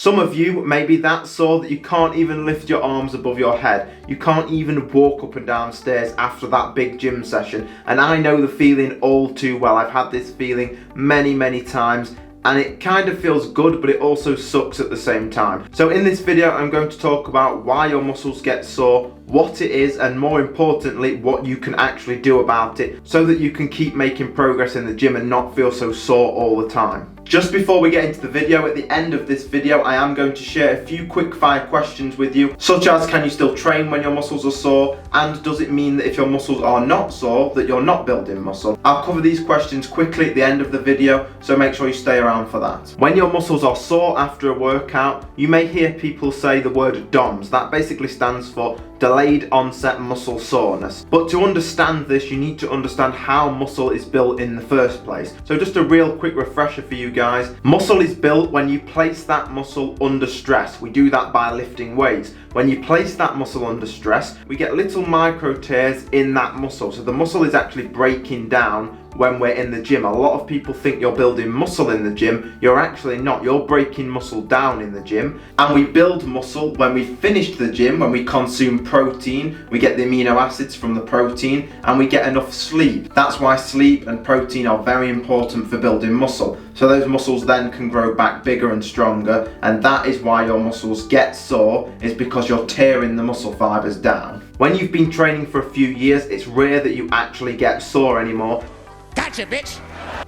Some of you may be that sore that you can't even lift your arms above your head. You can't even walk up and down stairs after that big gym session. And I know the feeling all too well. I've had this feeling many times. And it kind of feels good, but it also sucks at the same time. So in this video, I'm going to talk about why your muscles get sore, what it is, and more importantly, what you can actually do about it so that you can keep making progress in the gym and not feel so sore all the time. Just before we get into the video, at the end of this video, I am going to share a few quick fire questions with you, such as can you still train when your muscles are sore, and does it mean that if your muscles are not sore, that you're not building muscle? I'll cover these questions quickly at the end of the video, so make sure you stay around for that. When your muscles are sore after a workout, you may hear people say the word D.O.M.S. That basically stands for delayed onset muscle soreness. But to understand this, you need to understand how muscle is built in the first place. So just a real quick refresher for you guys. Muscle is built when you place that muscle under stress. We do that by lifting weights. When you place that muscle under stress, we get little micro tears in that muscle. So the muscle is actually breaking down when we're in the gym. A lot of people think you're building muscle in the gym. You're actually not. You're breaking muscle down in the gym. And we build muscle when we finish the gym, when we consume protein, we get the amino acids from the protein, and we get enough sleep. That's why sleep and protein are very important for building muscle. So those muscles then can grow back bigger and stronger, and that is why your muscles get sore, is because you're tearing the muscle fibers down. When you've been training for a few years, it's rare that you actually get sore anymore. Gotcha, bitch!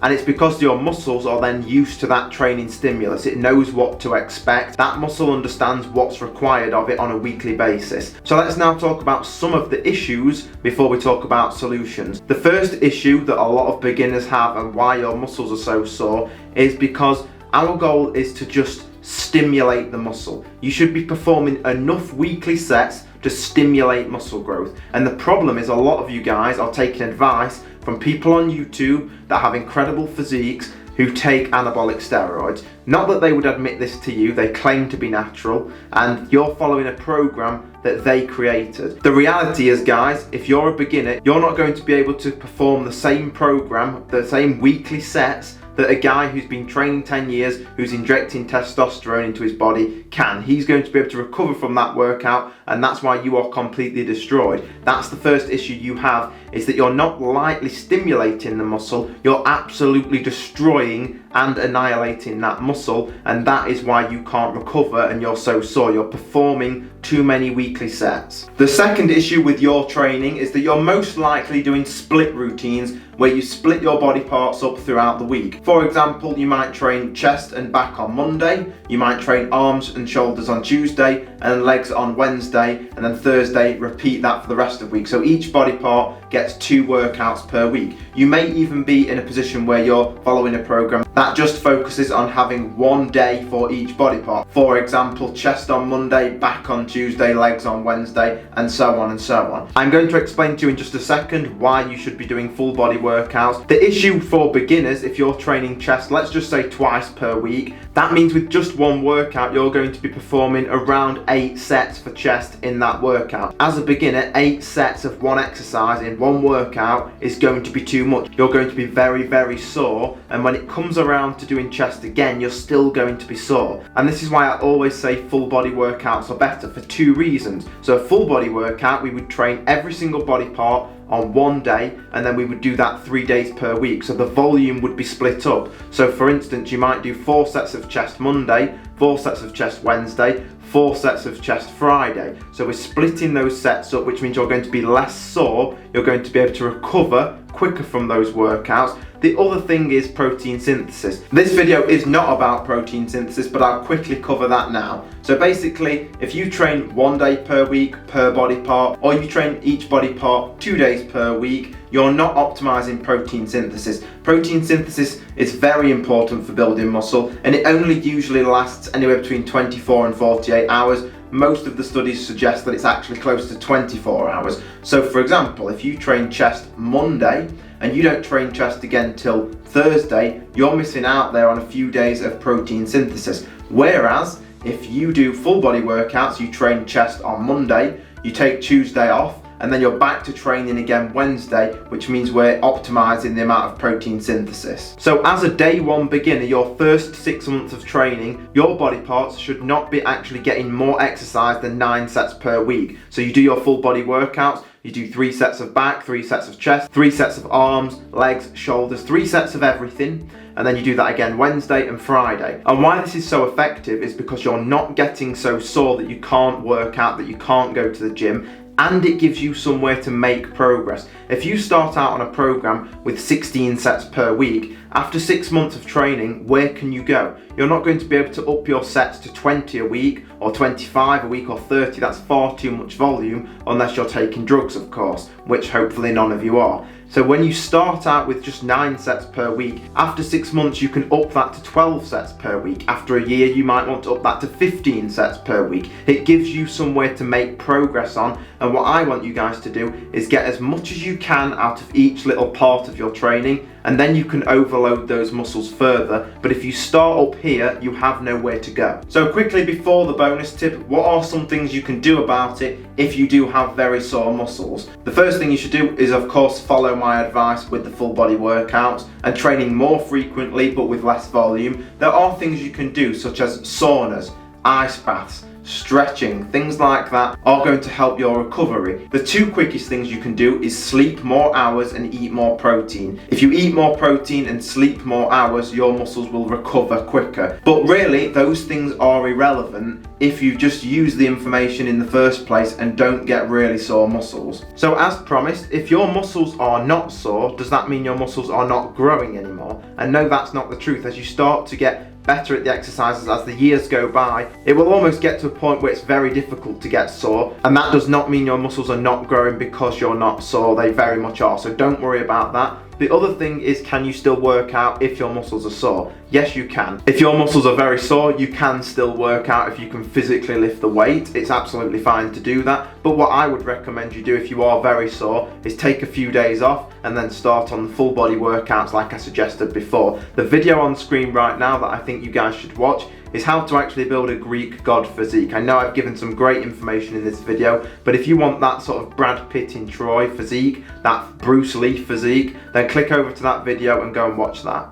And it's because your muscles are then used to that training stimulus. It knows what to expect. That muscle understands what's required of it on a weekly basis. So let's now talk about some of the issues before we talk about solutions. The first issue that a lot of beginners have and why your muscles are so sore is because our goal is to just stimulate the muscle. You should be performing enough weekly sets to stimulate muscle growth. And the problem is a lot of you guys are taking advice from people on YouTube that have incredible physiques who take anabolic steroids. Not that they would admit this to you, they claim to be natural, and you're following a program that they created. The reality is, guys, if you're a beginner, you're not going to be able to perform the same program, the same weekly sets that a guy who's been training 10 years, who's injecting testosterone into his body can. He's going to be able to recover from that workout, and that's why you are completely destroyed. That's the first issue you have, is that you're not lightly stimulating the muscle, you're absolutely destroying and annihilating that muscle, and that is why you can't recover and you're so sore. You're performing too many weekly sets. The second issue with your training is that you're most likely doing split routines where you split your body parts up throughout the week. For example, you might train chest and back on Monday, you might train arms and shoulders on Tuesday, and legs on Wednesday, and then Thursday repeat that for the rest of the week. So each body part gets 2 workouts per week. You may even be in a position where you're following a program that just focuses on having 1 day for each body part. For example, chest on Monday, back on Tuesday, legs on Wednesday, and so on and so on. I'm going to explain to you in just a second why you should be doing full body workouts. The issue for beginners, if you're training chest, let's just say twice per week, that means with just 1 workout, you're going to be performing around 8 sets for chest in that workout. As a beginner, 8 sets of 1 exercise in 1 workout is going to be too much. You're going to be very sore, and when it comes around to doing chest again, you're still going to be sore. And this is why I always say full body workouts are better for 2 reasons. So a full body workout, we would train every single body part on 1 day, and then we would do that 3 days per week. So the volume would be split up. So for instance, you might do 4 sets of chest Monday, 4 sets of chest Wednesday, 4 sets of chest Friday. So we're splitting those sets up, which means you're going to be less sore, you're going to be able to recover quicker from those workouts. The other thing is protein synthesis. This video is not about protein synthesis, but I'll quickly cover that now. So basically, if you train 1 day per week per body part, or you train each body part 2 days per week, you're not optimizing protein synthesis. Protein synthesis is very important for building muscle, and it only usually lasts anywhere between 24 and 48 hours. Most of the studies suggest that it's actually close to 24 hours. So for example, if you train chest Monday and you don't train chest again till Thursday, you're missing out there on a few days of protein synthesis. Whereas if you do full body workouts, you train chest on Monday, you take Tuesday off, and then you're back to training again Wednesday, which means we're optimizing the amount of protein synthesis. So as a day one beginner, your first 6 months of training, your body parts should not be actually getting more exercise than 9 sets per week. So you do your full body workouts, you do 3 sets of back, 3 sets of chest, 3 sets of arms, legs, shoulders, 3 sets of everything, and then you do that again Wednesday and Friday. And why this is so effective is because you're not getting so sore that you can't work out, that you can't go to the gym, and it gives you somewhere to make progress. If you start out on a program with 16 sets per week, after 6 months of training, where can you go? You're not going to be able to up your sets to 20 a week, or 25 a week, or 30. That's far too much volume, unless you're taking drugs, of course, which hopefully none of you are. So when you start out with just 9 sets per week, after 6 months you can up that to 12 sets per week. After a year you might want to up that to 15 sets per week. It gives you somewhere to make progress on, and what I want you guys to do is get as much as you can out of each little part of your training, and then you can overload those muscles further. But if you start up here, you have nowhere to go. So quickly before the bonus tip, what are some things you can do about it if you do have very sore muscles? The first thing you should do is, of course, follow my advice with the full body workouts and training more frequently but with less volume. There are things you can do, such as saunas, ice baths, stretching, things like that are going to help your recovery. The 2 quickest things you can do is sleep more hours and eat more protein. If you eat more protein and sleep more hours, your muscles will recover quicker. But really, those things are irrelevant if you just use the information in the first place and don't get really sore muscles. So as promised, if your muscles are not sore, does that mean your muscles are not growing anymore? And no, that's not the truth. As you start to get better at the exercises as the years go by, it will almost get to a point where it's very difficult to get sore, and that does not mean your muscles are not growing because you're not sore. They very much are, so don't worry about that. The other thing is, can you still work out if your muscles are sore? Yes, you can. If your muscles are very sore, you can still work out if you can physically lift the weight. It's absolutely fine to do that. But what I would recommend you do if you are very sore is take a few days off and then start on the full body workouts like I suggested before. The video on screen right now that I think you guys should watch is how to actually build a Greek god physique. I know I've given some great information in this video, but if you want that sort of Brad Pitt in Troy physique, that Bruce Lee physique, then click over to that video and go and watch that.